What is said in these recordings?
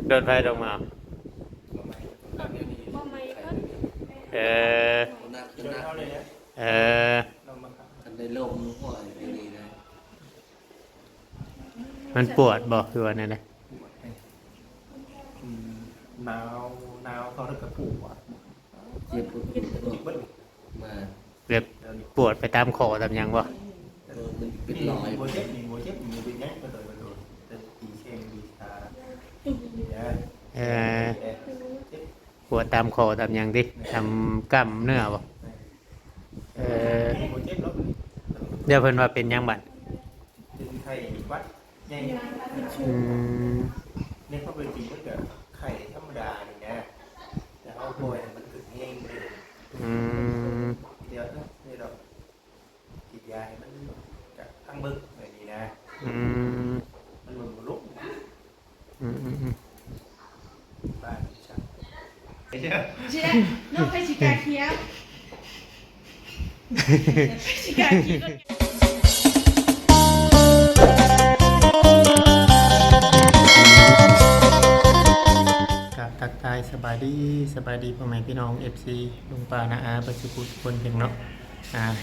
โดนไฟลงมาบ่ไม่เพิ่นเออนักคือนักเลย เออกันได้ลมหัวดีๆนะมันปวดบ่คือว่านั่นแหละหนาวเขาเรียกกระปุกอ่ะเจ็บปวดมา แบบปวดไปตามคอตามหยังบ่มันเป็นรอย โมเจ็บมีเป็นแง่ก็โดนแต่ตีเชงดีตาเออปวดตามคอตามหยังดิทำกล้ามเนื้อบ่เออโมเจ็บแล้วเดี๋ยวเพิ่นว่าเป็นหยังบัดเป็นไข่วัดใหญ่เนี่ยเขาเป็นจริงก็เกิดไข่ธรรมดาอย่างเงี้ยแต่เขาป่วยมันถึงเองเลยเดี๋ยวเรากินยาให้มันจากทั้งบึกอะไรนี้นะมันหลุดลุกบ้านช่างเชื่อน้องไปชิกาเคียวชิกาเคียวทักทายสบายดีพ่อแม่พี่น้อง FC ลุงป้าน้าอาประชุมทุกคนเพียงเนาะ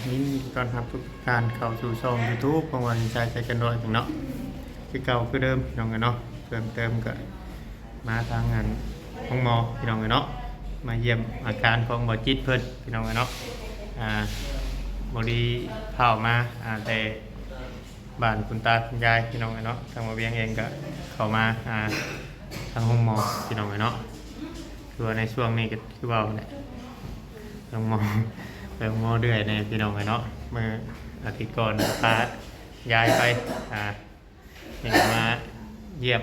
นี่ตอนรับทุกการเข้าสู่ช่อง YouTube ของวันชายใจกันร้อยเพียงเนาะคือเก่าคือเดิมพี่น้องกันเนาะเพิ่มเติมก็มาทางงานของหมอพี่น้องกันเนาะมาเยี่ยมอาการของหมอจิตเพิ่นพี่น้องกันเนาะบดีเผามาแต่บ้านคุณตาคุณยายพี่น้องกันเนาะทางหมอเวียงเองก็เข้ามาทางห้องหมอพี่น้องเนาะคือว่าในช่วงนี้ก็คือว่าเนี่ยห้องหมอไปห้องหมอเรื่อยในพี่น้องเนาะเมื่ออาทิตย์ก่อนพายายไปนี่มาเยี่ยม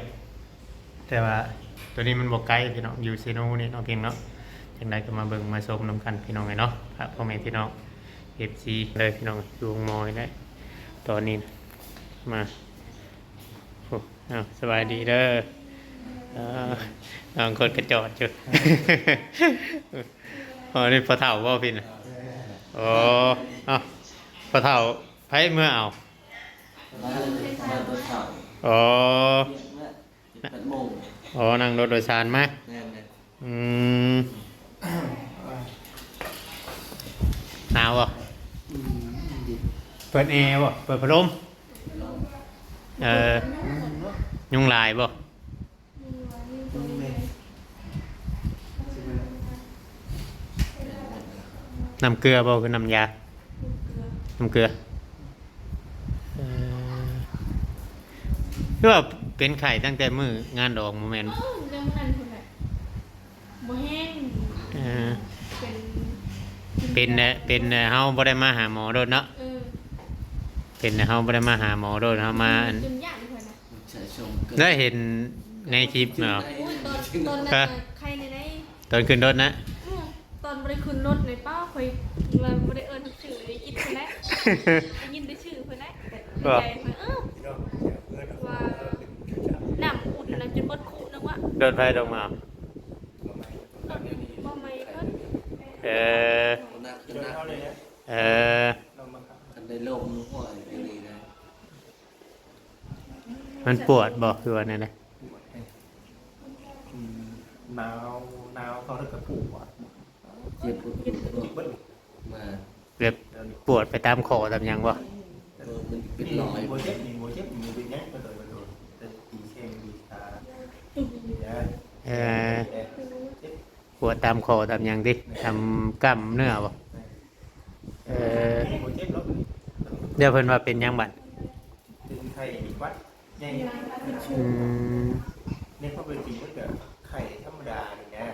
แต่ว่าตัวนี้มันบอกไกลพี่น้องอยู่เซโนนี่เนาะเพียงเนาะอย่างไรก็มาเบิ่งมาชมนำกันพี่น้องเนาะพระพ่อแม่พี่น้องFC เลยพี่น้องอยู่ห้องหมอได้ตอนนี้มาสบายดีเด้อน้องคนกระจอดจุดอ๋อนี่พอเท่าว่าพี่นะโอ้พอเท่าไพ่เมื่อเอามาตัวเข่าอ๋อ8 โมงอ๋อนั่งรถโดยสารมาหนาวอ่ะเปิดแอร์บ่เปิดพัดลมยุงลายบ่น้ำเกลือบ่คือน้ำยาน้ำเกลือหรือว่าเป็นไข่ตั้งแต่มื้องานดอกโมเมนต์เรื่องนั้นคนไหนบ่แห้งเป็นเฮาบ่ได้มาหาหมอโดนเนาะเป็นเฮาบ่ได้มาหาหมอโดนเฮามาจนย่างเพิ่นน่ะได้เห็นในคลิปเนาะตอนนั้นใครในตอนขึ้นรถนะตอนบ่ได้ขึ้นรถเลยป้าค่อยว่าบ่ได้เอิ้นชื่อได้ยินเพิ่นแล้วได้ยินได้ชื่อเพิ่นแล้วแต่ใจเพิ่นว่าน้ำอุ่นน่ะจนเบิดคูนึกว่าโดนไฟลงมาบ่ไม่เพิ่นนักคือนักกันได้ลมหัวดีๆนะมันปวดบ่คือว่านั่นแหละหนาวเขาเรียกกระปุกอ่ะเจ็บปวดมาแบบปวดไปตามคอตามหยังบ่มันเป็นรอยโมเจ็บมีเป็นแง่ก็โดนแต่ตีเชงดีตาปวดตามคอตามหยังดิทำกล้ามเนื้อบ่โมเจ็บแล้วเดี๋ยวเพิ่นว่าเป็นหยังบัดเป็นไข่วัดใหญ่เนี่ยเขาเป็นจริงก็เกิดไข่ธรรมดาอย่างเงี้ย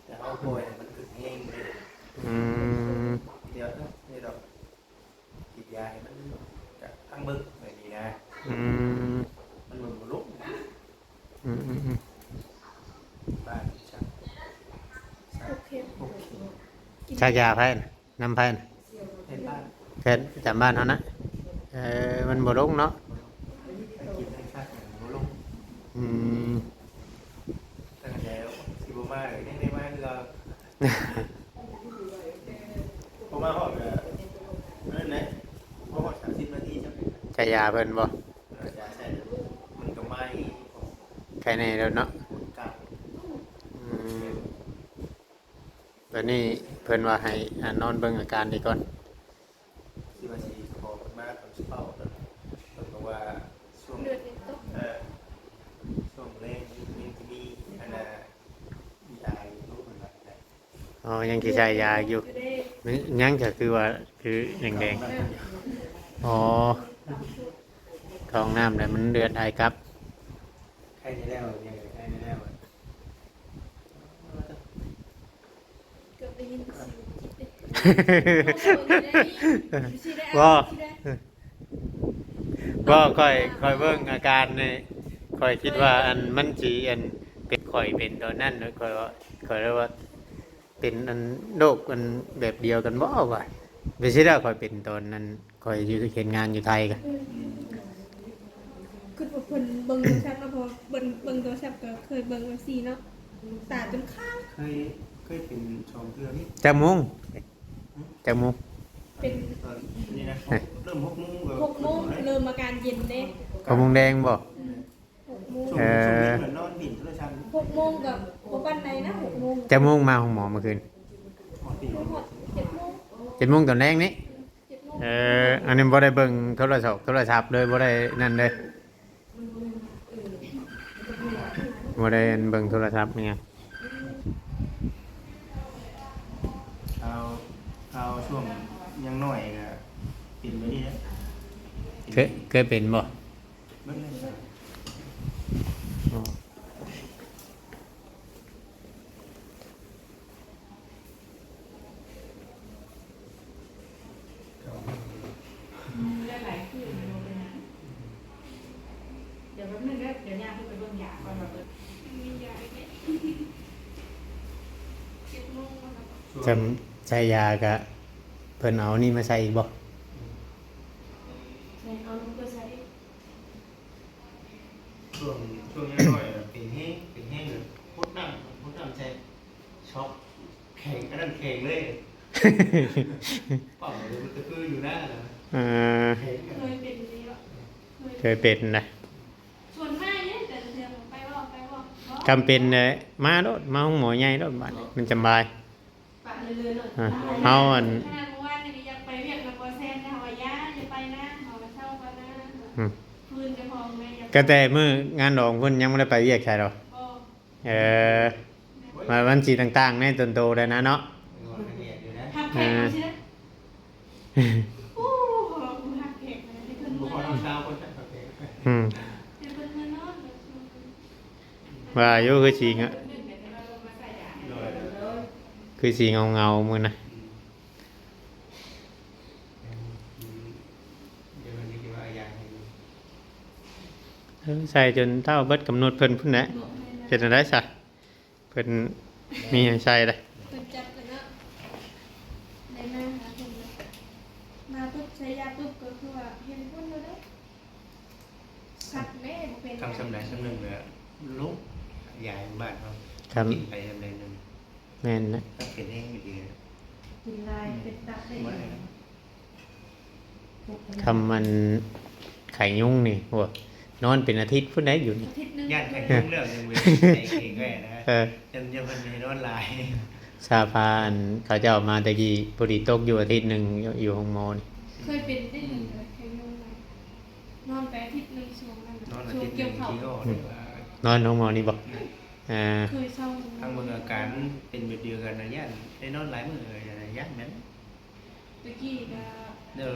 แต่เขาป่วยมันถึงเองเลยเดี๋ยวเรากินยาให้มันจากทั้งบึกอะไรนี้นะมันหลุดลุกบ้านช่างชายาไพ่น้ำไพ่เพชรจำบ้านเขานะมันบ่ลงเนาะตั้งแต่สิบมาเลยได้มาเราพอมาหอดนั่นแหละพอหอด30 นาทีใช่ไหมชายาเพิ่นบ่มันก็ไม่ใครในแล้วเนาะกลาง วันนี้เพิ่นว่าให้นอนเบิ่งอาการดีก่อน ที่ว่าสิขอเพิ่นมาตอนเช้าเพิ่นบอกว่าช่วง เลือดยังตก ช่วงแรกยังจะมีอันน่ะยายรู้เพิ่นว่าได้ อ๋อยังสิใช้ยาอยู่ เด้ ยังก็คือว่าคือแดงๆอ๋อท้องน้ำแล้วมันเดือดไอครับ ใครจะแล้วยังไงใครจะแล้ว เกือบได้ยินเสียงจิตเด้ ว่าว่าค่อยเบิ่งอาการนี่ค่อยคิดว่าอันมันสิอันเป็นข่อยเป็นตอนนั้นเนอะค่อยเรียกว่าเป็นอันโรคอันแบบเดียวกันบ่ว่าไม่ใช่แล้วค่อยเป็นตอนนั้นค่อยอยู่เฮ็ดงานอยู่ไทยกัน คือเพิ่นเบิ่งโทรศัพท์แล้วพอเบิ่งโทรศัพท์ก็เคยเบิ่งจังซี่เนาะตาจนข้าง เคยเป็นชมเทือนี่ จักโมงจักโมง เป็น ตอนนี้นะเริ่ม6 โมง 6 โมงเริ่มอาการเย็นเด้ ขาวโมงแดงบ่ 6 โมง ช่วงนี้เหมือนนอนดิ่นโทรศัพท์ 6 โมงกับบ่ปานใดนะ6 โมง จักโมงมาของหมอเมื่อคืน หมอดิ่น 7 โมง 7 โมงตอนแรกนี้ 7 โมง อันนี้บ่ได้เบิ่งโทรศัพท์เลยบ่ได้นั่นเลยบ่ได้เบิ่งโทรศัพท์เนี่ย เอาช่วงยังน้อยก็กินไปนี่นะ เคยเป็นบ่ เบิ่งเลย อ๋อ ได้หลายคืนโรงพยาบาลเดี๋ยวแป๊บนึงนะเดี๋ยวย่าเพิ่งไปเบิ่งยาก่อนแบบ มียาอีกเนี่ย7 โมงแล้วก็ จำใช้ยากะเพิ่นเอานี่มาใส่อีกบ่ ใช่เอาลงก็ใช้ ช่วงยังน้อยเป็นแห้งเลยพุดน้ำใช่ช็อกแข็งอันนั้นแข็งเลยเปล่าเลยมันจะคืออยู่หน้าเลย เออ แข็ง เคยเป็นนี้แล้ว เคยเป็นนะ ส่วนมากเนี่ยแต่เดี๋ยวไปว่า จำเป็นเลยมาโดดมาห้องหมอใหญ่โดดบัดนี้มันสำบาย ปะเรื่อยๆเลย เฮาอัน ขนาดเมื่อวานนี่อยากไปเวียกกับบ่แซนนะเฮาว่าย่าอย่าไปนะเฮาว่าเช่าก่อนนะ อืม คืนจะพองแม่อย่า ก็แต่มื้องานดองเพิ่นยังบ่ได้ไปเวียกใช่ดอก บ่ เออมาวันสีต่างๆในต้นโตเลยนะเนาะ ทักแขกเอาสินะโอ้กูทักแขกนะให้เพิ่น บุคค มา ลเอาเช้าคนจะโอเค อืม ให้เพิ่นมานอน ว่าอยู่คือสิงะ นึงเดี๋ยวเราลงมาใส่ยาให้ โด เลย ย คือสิเงาๆมื้อนะ เดี๋ยวมันจะคิดว่าอย่างนี้ ใส่จนเท่าเบิดกำหนดเพิ่นพุ่นแหละเป็นจังได๋ซะเพิ่นมีให้ใส่เลย เพิ่นจัดแล้วก็ได้มาหาเพิ่นเลยมาปุ๊บใช้ยาปุ๊บก็คือว่าเห็นผลเลยเด้อสัตว์แม่บ่เป็น ทำสำเร็จสำเร็จเลยลุกใหญ่บ้านเขา ครับ กินไปสำเร็จนึง แม่นนะ ถ้าเป็นแห้งอยู่ดี กินลายเป็นตับได้ ไม่ได้ คำมันไข่ยุงนี่โหนอนเป็นอาทิตย์พุ่นได้อยู่นี่ อาทิตย์หนึง ญาติใครยุ่งเรื่องยังเว้ยใจเก่งแก่นะ เออ จะเป็นในนอนลาย ซาพาอันเขาจะเออกมาตะกี้พอดีตกอยู่อาทิตย์หนึงอยู่ห้องหมอนี่ เคยเป็นได้หนึ่งเลยใครยุ่งไหมนอนไปอาทิตย์หนึงช่วงนั้น นอนอา ช่วง ทิตย์ห เกี่ นึ่ ยว ง เข่า ทีก็เลยว่าน อนห้องหมอนี่บ่อ่า เคยเศร้า ทั้งเมืองอาการเป็นแบบเดียวกันนะญาติได้นอนหลายมื้อเลยนะญาตินั้น ตะกี้ก็ เดี๋ยว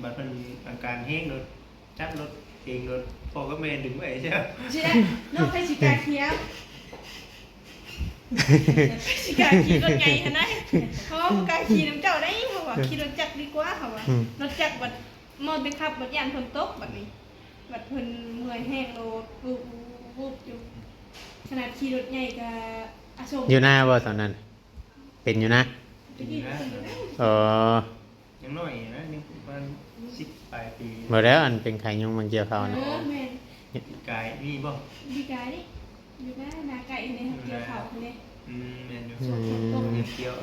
บัดเป็นอาการแห้งรถจับรถเองรถพอก็แม่ดึงไว้ใช่ไหม ใช่ไหมนอกไปชิกาเคียวชิกาขี่รถไงฮะนะเพราะว่าผู้กาขี่น้ำเจ้าได้เขาว่าขี่รถจักรดีกว่าเขาว่ารถจักรบัดมอไปขับบัดยานฝนตกบัดนี้บัดเพิ่นเมื่อยแห้งโลดวูบวูบอยู่ขนาดขี่รถใหญ่ก็อาชม อยู่หน้าบ่ตอนนั้น เป็นอยู่นะ ตะกี้เพิ่นอยู่ได้ อ๋อ ยังน้อยนะยังประมาณ10 ปลายปี บ่แล้วอันเป็นไข่ยุงมันเกี่ยวเขา เอ นะ อแม่น กายนี่บ่ ดีกายนี่อยู่ได้นาไก่เนี่ยเกี่ยวเขาเนี่ย แม่นอยู่ อืม ยังเที่ยว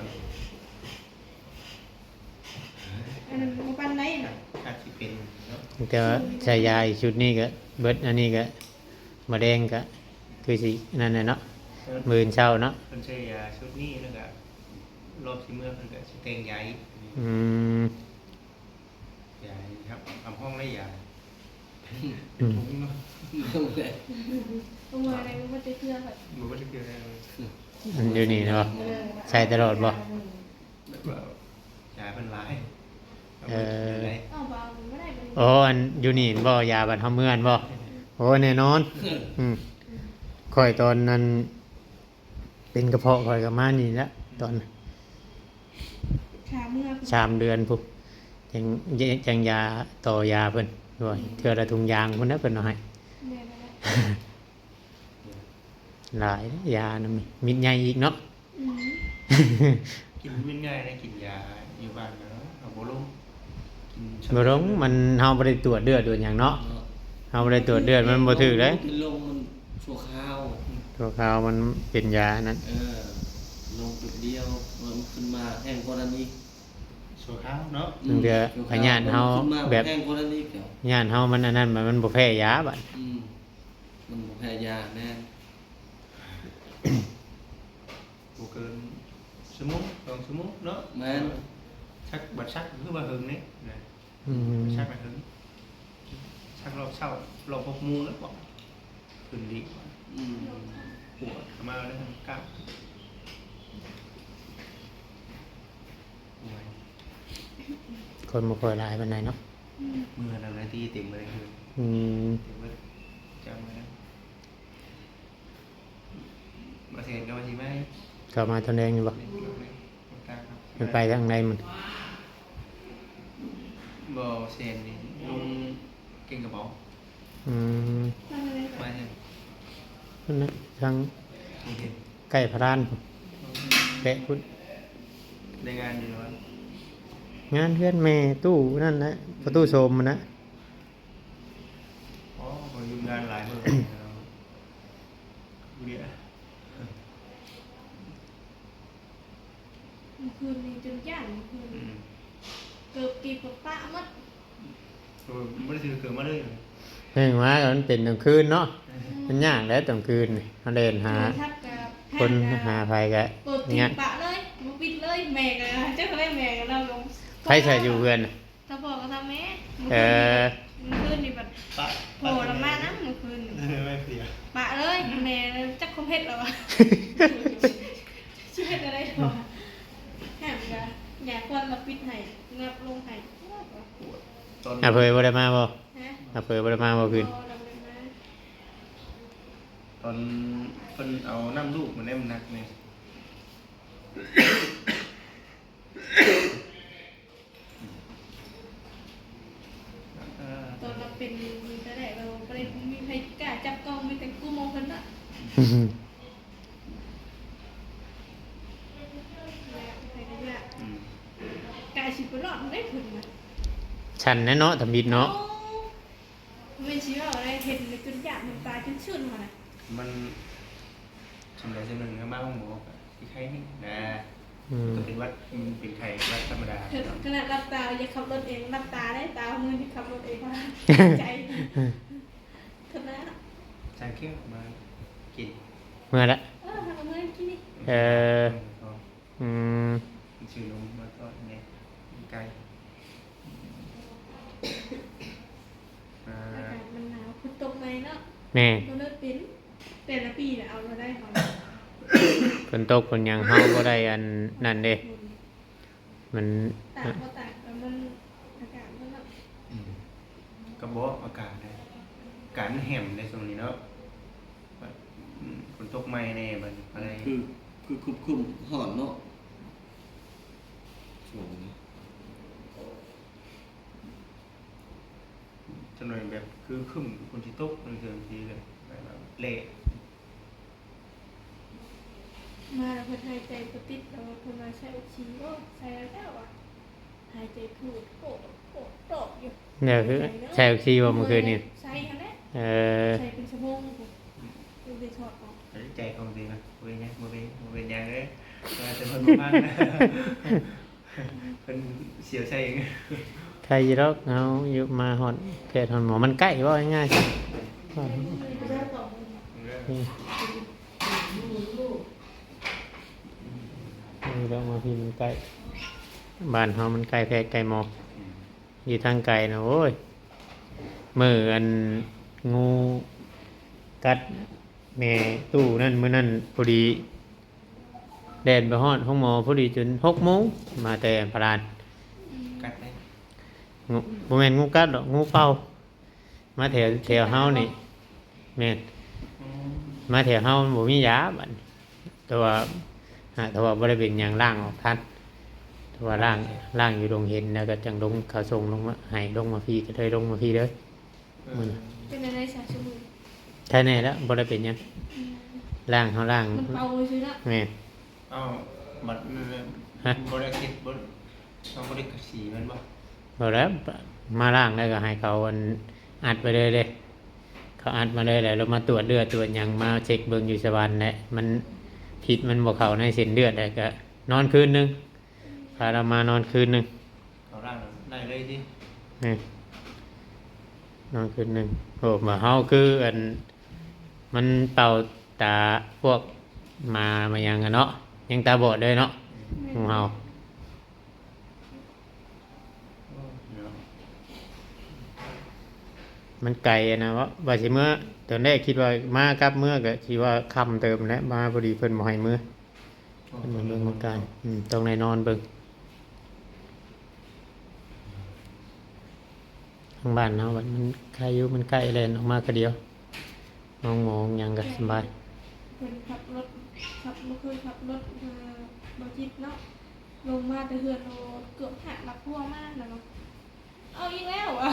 อันนั้นบ่ปานใดน่ะ อาจสิเป็นเนาะ แต่ว่าใช้ยาอีกชุดนี้ก็เบิดอันนี้ก็มะแดงก็คือสินั่นน่ะเนาะมื้อเช้าเนาะ เพิ่นใช้ยาชุดนี้แล้วก็ รอบสิเมื่อเพิ่นก็สิแต่งยาย อืม ยายครับทำห้องได้ยาย อืม ถุงเนาะ ต้องเลย ตรงอะไรมันจะเชื่อแบบ บ่ว่าจะเกี่ยวอะไรเลย มันอยู่นี่เนาะใช้ตลอดบ่ แบบว่ายายเป็นหลาย เอาเบาไม่ได้เป็น โอ้อันอยู่นี่บ่ยาบัดเฮาเมื่อนบ่โอ้แน่นอนอืมข่อยตอนนั้นเป็นกระเพาะข่อยก็มานี่ละตอน ขาเมื่อ 3 เดือนพุจังยาต่อยาเพิ่นด้วยเทื่อละถุงยางเพิ่นน่ะเพิ่นเอาให้ เนี่ยนะ หลายยานะมิดใหญ่อีกเนาะ กินไม่ง่ายนะกินยาอยู่บ้านเนาะเอาบ่ลงกิน บ่รงมันเฮาบ่ได้ตรวจเลือดตรวจหยังเนาะเฮาบ่ได้ตรวจเลือดมันบ่ถูกเด้ กินลงมันชั่วคราว ตัวขาวมันเป็นยานั้น ลงจุดเดียวมันขึ้นมาแห้งกว่านั้นอีก สัวข้าวเนาะ เดือพยานเฮา ขึ้นมา แบบ แห้งกว่านั้นอีกเดี๋ยว ญาติเฮามันอันนั้นมันบ่แพ้ยาบัด มันบ่แพ้ยาแน่ บ่เกินชั่วโมง2ชั่วโมงเนาะ แม่น ชักบัดชักคือว่าหึงนี่นะ อืม ชักบัดหึงชักรอบเช้ารอบ6โมงแล้วบอกขึ้นดีกว่า อืม ปวดเข้ามาแล้วมันกล้าโอ้ย คนบ่ค่อยหลายปานใดเนาะ มือเราหน้าที่เต็มไปเลยคือ อืม เต็มไปจำไว้นะมาเสียงก็มาทีไหม เข้ามาตอนแดงอยู่บ่ มันไปทางใดมัน บ่เสียงนี่ลุงเก่งกระบอก อืม มาเห็น นั่นนะทาง เห็น ใกล้พระรานพุ่นแกะพุ่น ได้งานอยู่แล้ว งานเพื่อนแม่ตู้นั่นนะประตูโสมมันนะ อ๋อผมยุ่งงานหลายมือเบีย คืนนี้จนย่านคืนเกือบกีบป้ามัด ไม่ได้ถือเกิดมาเลย เพิ่งว่ามันเป็นกลางคืนเนาะมันยากแล้วกลางคืนนี่เฮาเดินหา ทักกับ คนหาภัยก็ เปิดตี เนี่ย ปะเลยมันปิดเลยแม่กันเจ้าเขาเรียกแม่กันเราลง ไผใส่อยู่เพื่อนน่ะ ถ้าบอกก็ทำแม่ เออ มันคืนนี่แบบ ปะ โผล่ลงมานะมันคืน ไม่เสีย ปะเลยแม่จักคอมเพชรแล้ววะชื่ออะไรหรอแหมกันอยากคนมาปิดให้งับลงให้ ตอน อาเผยบ่ได้มาบ่ ฮะ อาเผยบ่ได้มาบ่คืน ตอนเพิ่นเอาน้ำลูกมันได้มันนักเนี่ย ตอนเราเป็นมีแต่แรกเราไม่ได้มีใครกล้าจับกล้องมีแต่กูมองคนน่ะกายชิบรอดได้ผลนะ ฉันแน่เนาะทำบิดเนาะ ไม่ชี้ว่าอะไรเห็นจนอยากมันตายจนชื่นมานะ มันสำหรับเส้นหนึ่งครับบ้านของหมูที่ไข่นี่นะ อืม ก็เป็นวัดเป็นไข่วัดธรรมดา ขนาดรับตาอย่าขับรถเองรับตาได้ตามือที่ขับรถเองว่าใจขนาด จางเขี้ยวมากิน เมื่อละ ทำเงินกินนี่ เอออืม ชื่อลุงมาก็เนี่ยไก่ อากาศมันหนาวคุณตกไหมเนาะ แม่ มันเลิกเป็นแต่ละปีเนี่ยเอามาได้ของ ฝนตกฝนหยังเฮาบ่ได้อันนั่นเด้มัน ต่างก็ต่างแต่มันอากาศมันแบบ กระบอกอากาศนะอากาศมันแหมในช่วงนี้เนาะฝนตกใหม่ในบัดอะไร คือคุมหอนเนาะช่วงนี้ จำนวนแบบคือขึ้นคนที่ตกมันเกินทีเลยแบบเละ มาแล้วคนหายใจปติดแล้วคนมาใช้ชีโอ้ใช้แล้วอ่ะหายใจพูดโกรธอยู่ เดี๋ยวคือใช้ออกซิบ่เมื่อคืนนี่ ใช้กันแหละ เออ ใช้เป็นชั่วโมงดูไปชอดออก ใจของดีนะเว้ยเนี่ยมาเป็นยังเลยแต่เพิ่นมากนะเพิ่นเสียวใช่เอง ใครอยู่ดอกเอาอยู่มาฮอดเพจฮอดหมอมันใกล้บ่ง่ายๆ ไปได้ต่อมือ นี่ ต้องมาพี่มันใกล้บ้านเฮามันใกล้แพทย์ใกล้หมออยู่ทางไกลนะโอ้ยมืออันงูกัดแม่ตู้นั่นมื้อนั้นพอดีแดนไปฮอดห้องหมอพอดีจน6 โมงมาแต่พาราน กัดไหม งูบ่แม่นงูกัดดอกงูเป่ามาแถวเฮานี่แม่นมาแถวเฮามันบ่มียาบัดนี้แต่ว่าบ่ได้เป็นหยังล้างออกทันแต่ว่าล้างอยู่โรงเห็นแล้วก็จังลงเขาส่งลงมาให้ลงมาพี่ก็เลยลงมาพี่เด้อมื้อน่ะ เป็นอะไรสาชุมือ ใช่แน่แล้วบ่ได้เป็นหยังล้างเฮาล้าง มันเป่าซื้อละ แม่น เอ้าบัดบริคิดบริต้องบริกสีมันบ่ บ่แล้วมาล้างแล้วก็ให้เขาอัดไปเลยเด้เขาอัดมาเลยแล้วเรามาตรวจเลือดตรวจหยังมาเช็คเบิ่งอยู่สวรรค์แหละมันผิดมันบ่เข้าในเส้นเลือดแล้วก็นอนคืนนึงพาเรามานอนคืนนึง เขาร่างได้เลยดิ นี่นอนคืนนึงโอ้มาเฮาคือมันเป่าตาพวกมายังกันเนาะยังตาบอดเลยเนาะของเฮามันไกลอะนะว่าสิเมื่อตอนแรกคิดว่ามากับเมื่อก็คิดว่าค่ำเติมแล้วมาพอดีเพิ่นบ่ให้มื้อเพิ่นมาเบิ่งอาการต้องได้นอนเบิ่งทางบ้านเฮามันใครอยู่มันใกล้เลยออกมาก็เดียวมองหยังก็สบาย เป็นขับรถบ่เคยขับรถบ่จิตเนาะลงมาแต่เฮือนโลเกือบหักหลักพวงมากนะเนาะเอาอีกแล้วอ่ะ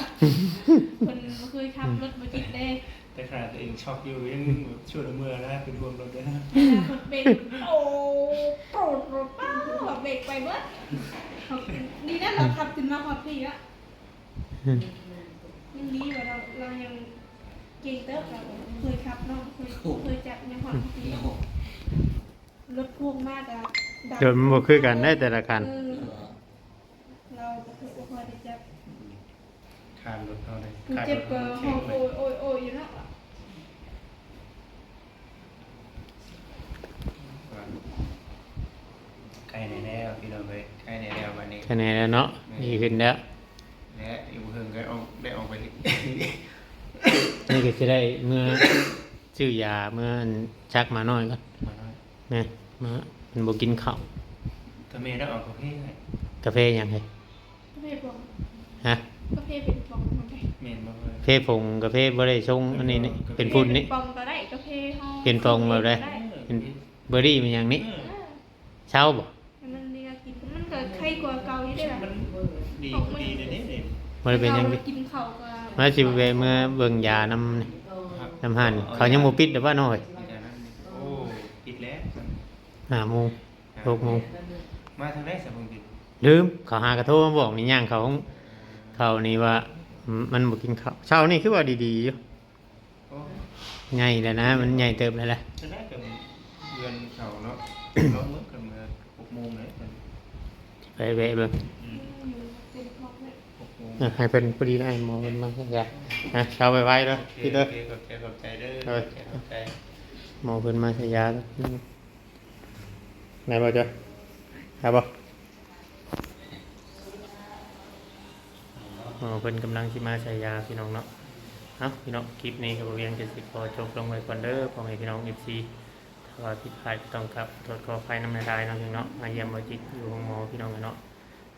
เพิ่นบ่เคยขับรถบ่จิตเด้ แต่ขนาดตัวเองช็อกอยู่ยังช่วยละเมื่อนะเป็นห่วงรถด้วยนะ คนเบรกโอ้โปรดรถป้าเบรกไปเบิดดีนะเราขับถึงมาพอดีละยังดีกว่าเรายังเก่งเติบเราเคยขับเนาะเคยจับยังพอดีรถพ่วงมากอะ จนมันบ่คือกันได้แต่ละคัน เราคือบ่ค่อยได้จับ คานรถเขาเลย กูเจ็บก็ห้องโอยอยู่เนาะ ใกล้ในแล้วพี่น้องเลยใกล้ในแล้ววันนี้ คะแนนแล้วเนาะดีขึ้นแล้ว และอีกเพิ่งก็ได้ออกไป นี่ก็จะได้เมื่อซื้อยาเมื่อชักมาน้อยก่อน มาหน่อย นะมามันบ่กินข้าว ถ้าเมย์ได้ออกประเภทไหน กาแฟหยังไง กาแฟปอง ฮะ กาแฟเป็นปองมันได้ เมย์มาเลย กาแฟผงกาแฟบ่ได้ชงอันนี้นี่เป็นพุ่นนี่ ปองก็ได้กาแฟห้อง เป็นปองแบบใด เป็นเบอร์รี่มันหยังนี่เช้าบ่ มันดีกินมันก็ไข้กว่าเก่าอยู่ได้ล่ะ มันดีดีในนี้เลย บ่ได้เป็นหยังดิ กินข้าวก็ มาสิไปเมื่อเบิ่งยานำนี่น้ำหันเขายังบ่ปิดแต่ว่าน้อย โอ้ปิดแล้ว 5 โมง 6 โมง มาทางไหนสมองปิด ลืมเขาหากระโทรมาบอกนี่ย่างเขานี่ว่ามันบ่กินข้าวเช้านี่คือว่าดีๆอยู่ โอ้ ใหญ่แล้วนะมันใหญ่เติบแล้วแหละ จะได้กับเดือนเขาเนาะเราเมื่อกันเมื่อ6 โมงเลย ไปแวะเบิ่ง อยู่เป็นห้องเลย 6 โมง ให้เพิ่นพอดีได้หมอเพิ่นมาสักอย่างนะเช้าไว้ๆเด้อพี่เด้อ ขอบใจเด้อขอบใจ หมอเพิ่นมาใช้ยาไหนบ่จ้ะครับบ่หมอเพิ่นกำลังสิมาใช้ยาพี่น้องเนาะเอ้าพี่น้องคลิปนี้ก็บ่เพียงจะสิขอจบลงไว้ก่อนเด้อพ่อแม่พี่น้อง FC ถ้าว่าผิดพลาดก็ต้องครับโทษขออภัยนำในรายเนาะพี่น้องมาเยี่ยมบ่จิตอยู่ห้องหมอพี่น้องเนาะ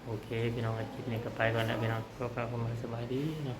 โอเคพี่น้องคลิปนี้ก็ไปก่อนแล้วพี่น้องก็เข้ามาสบายดีเนาะ